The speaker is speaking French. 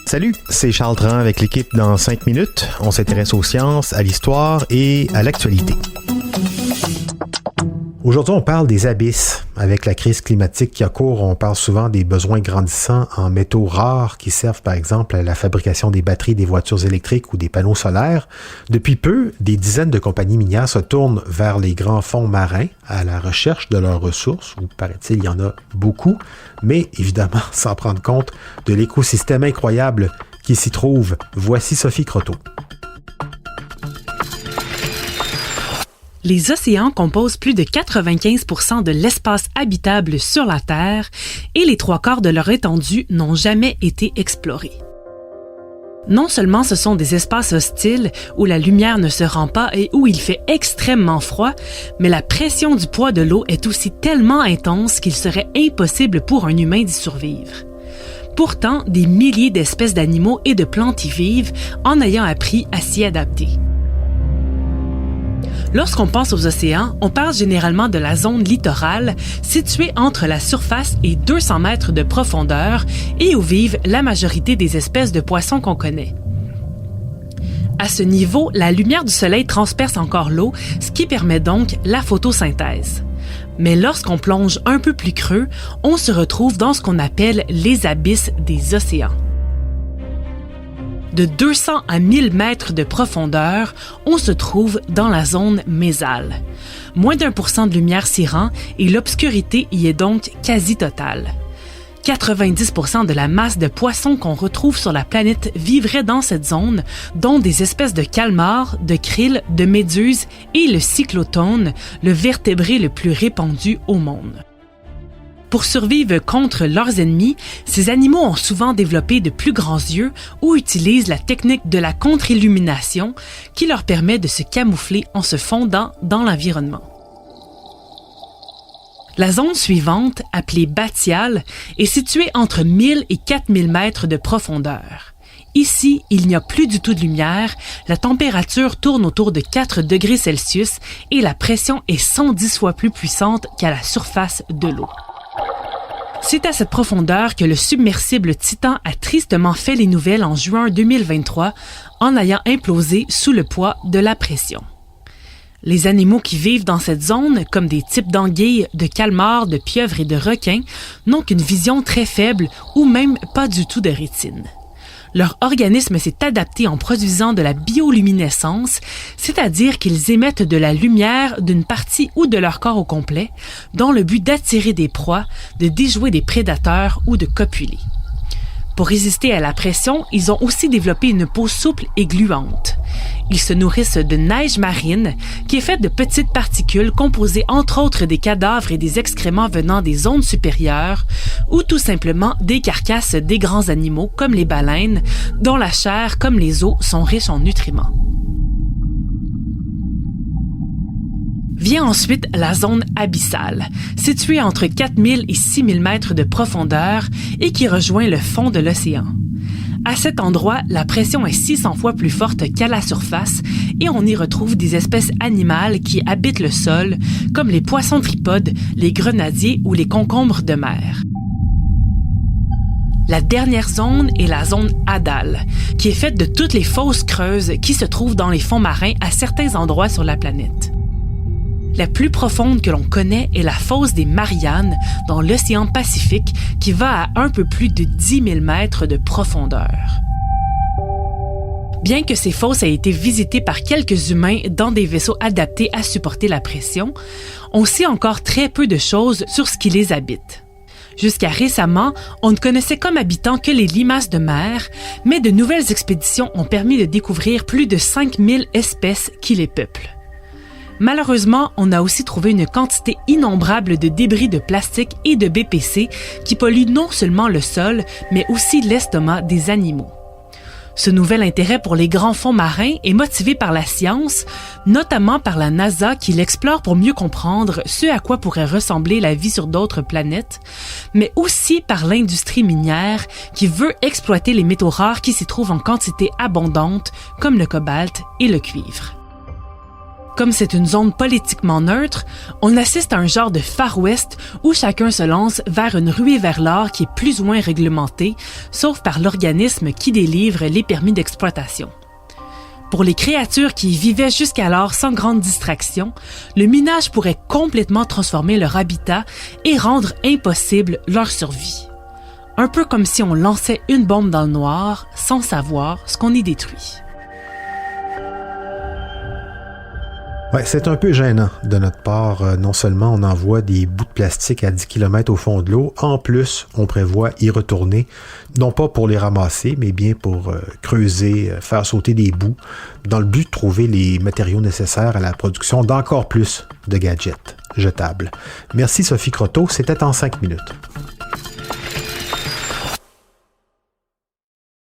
Salut, c'est Charles Tran avec l'équipe dans 5 minutes. On s'intéresse aux sciences, à l'histoire et à l'actualité. Aujourd'hui, on parle des abysses. Avec la crise climatique qui a cours, on parle souvent des besoins grandissants en métaux rares qui servent par exemple à la fabrication des batteries des voitures électriques ou des panneaux solaires. Depuis peu, des dizaines de compagnies minières se tournent vers les grands fonds marins à la recherche de leurs ressources, où paraît-il, il y en a beaucoup, mais évidemment sans prendre compte de l'écosystème incroyable qui s'y trouve. Voici Sophie Croteau. Les océans composent plus de 95% de l'espace habitable sur la Terre et les 3/4 de leur étendue n'ont jamais été explorés. Non seulement ce sont des espaces hostiles où la lumière ne se rend pas et où il fait extrêmement froid, mais la pression du poids de l'eau est aussi tellement intense qu'il serait impossible pour un humain d'y survivre. Pourtant, des milliers d'espèces d'animaux et de plantes y vivent en ayant appris à s'y adapter. Lorsqu'on pense aux océans, on parle généralement de la zone littorale, située entre la surface et 200 mètres de profondeur et où vivent la majorité des espèces de poissons qu'on connaît. À ce niveau, la lumière du soleil transperce encore l'eau, ce qui permet donc la photosynthèse. Mais lorsqu'on plonge un peu plus creux, on se retrouve dans ce qu'on appelle les abysses des océans. De 200 à 1000 mètres de profondeur, on se trouve dans la zone mésale. Moins d'1% de lumière s'y rend et l'obscurité y est donc quasi totale. 90% de la masse de poissons qu'on retrouve sur la planète vivrait dans cette zone, dont des espèces de calmars, de krill, de méduses et le cyclotone, le vertébré le plus répandu au monde. Pour survivre contre leurs ennemis, ces animaux ont souvent développé de plus grands yeux ou utilisent la technique de la contre-illumination qui leur permet de se camoufler en se fondant dans l'environnement. La zone suivante, appelée bathyale, est située entre 1000 et 4000 mètres de profondeur. Ici, il n'y a plus du tout de lumière, la température tourne autour de 4 degrés Celsius et la pression est 110 fois plus puissante qu'à la surface de l'eau. C'est à cette profondeur que le submersible Titan a tristement fait les nouvelles en juin 2023 en ayant implosé sous le poids de la pression. Les animaux qui vivent dans cette zone, comme des types d'anguilles, de calmars, de pieuvres et de requins, n'ont qu'une vision très faible ou même pas du tout de rétine. Leur organisme s'est adapté en produisant de la bioluminescence, c'est-à-dire qu'ils émettent de la lumière d'une partie ou de leur corps au complet, dans le but d'attirer des proies, de déjouer des prédateurs ou de copuler. Pour résister à la pression, ils ont aussi développé une peau souple et gluante. Ils se nourrissent de neige marine, qui est faite de petites particules composées entre autres des cadavres et des excréments venant des zones supérieures, ou tout simplement des carcasses des grands animaux comme les baleines, dont la chair comme les os sont riches en nutriments. Vient ensuite la zone abyssale, située entre 4000 et 6000 mètres de profondeur et qui rejoint le fond de l'océan. À cet endroit, la pression est 600 fois plus forte qu'à la surface et on y retrouve des espèces animales qui habitent le sol, comme les poissons tripodes, les grenadiers ou les concombres de mer. La dernière zone est la zone hadale, qui est faite de toutes les fosses creuses qui se trouvent dans les fonds marins à certains endroits sur la planète. La plus profonde que l'on connaît est la fosse des Mariannes dans l'océan Pacifique qui va à un peu plus de 10 000 mètres de profondeur. Bien que ces fosses aient été visitées par quelques humains dans des vaisseaux adaptés à supporter la pression, on sait encore très peu de choses sur ce qui les habite. Jusqu'à récemment, on ne connaissait comme habitants que les limaces de mer, mais de nouvelles expéditions ont permis de découvrir plus de 5000 espèces qui les peuplent. Malheureusement, on a aussi trouvé une quantité innombrable de débris de plastique et de BPC qui polluent non seulement le sol, mais aussi l'estomac des animaux. Ce nouvel intérêt pour les grands fonds marins est motivé par la science, notamment par la NASA qui l'explore pour mieux comprendre ce à quoi pourrait ressembler la vie sur d'autres planètes, mais aussi par l'industrie minière qui veut exploiter les métaux rares qui s'y trouvent en quantité abondante, comme le cobalt et le cuivre. Comme c'est une zone politiquement neutre, on assiste à un genre de Far West où chacun se lance vers une ruée vers l'or qui est plus ou moins réglementée, sauf par l'organisme qui délivre les permis d'exploitation. Pour les créatures qui y vivaient jusqu'alors sans grande distraction, le minage pourrait complètement transformer leur habitat et rendre impossible leur survie. Un peu comme si on lançait une bombe dans le noir sans savoir ce qu'on y détruit. Ouais, c'est un peu gênant de notre part. Non seulement on envoie des bouts de plastique à 10 km au fond de l'eau, en plus, on prévoit y retourner, non pas pour les ramasser, mais bien pour creuser, faire sauter des bouts, dans le but de trouver les matériaux nécessaires à la production d'encore plus de gadgets jetables. Merci Sophie Croteau, c'était en 5 minutes.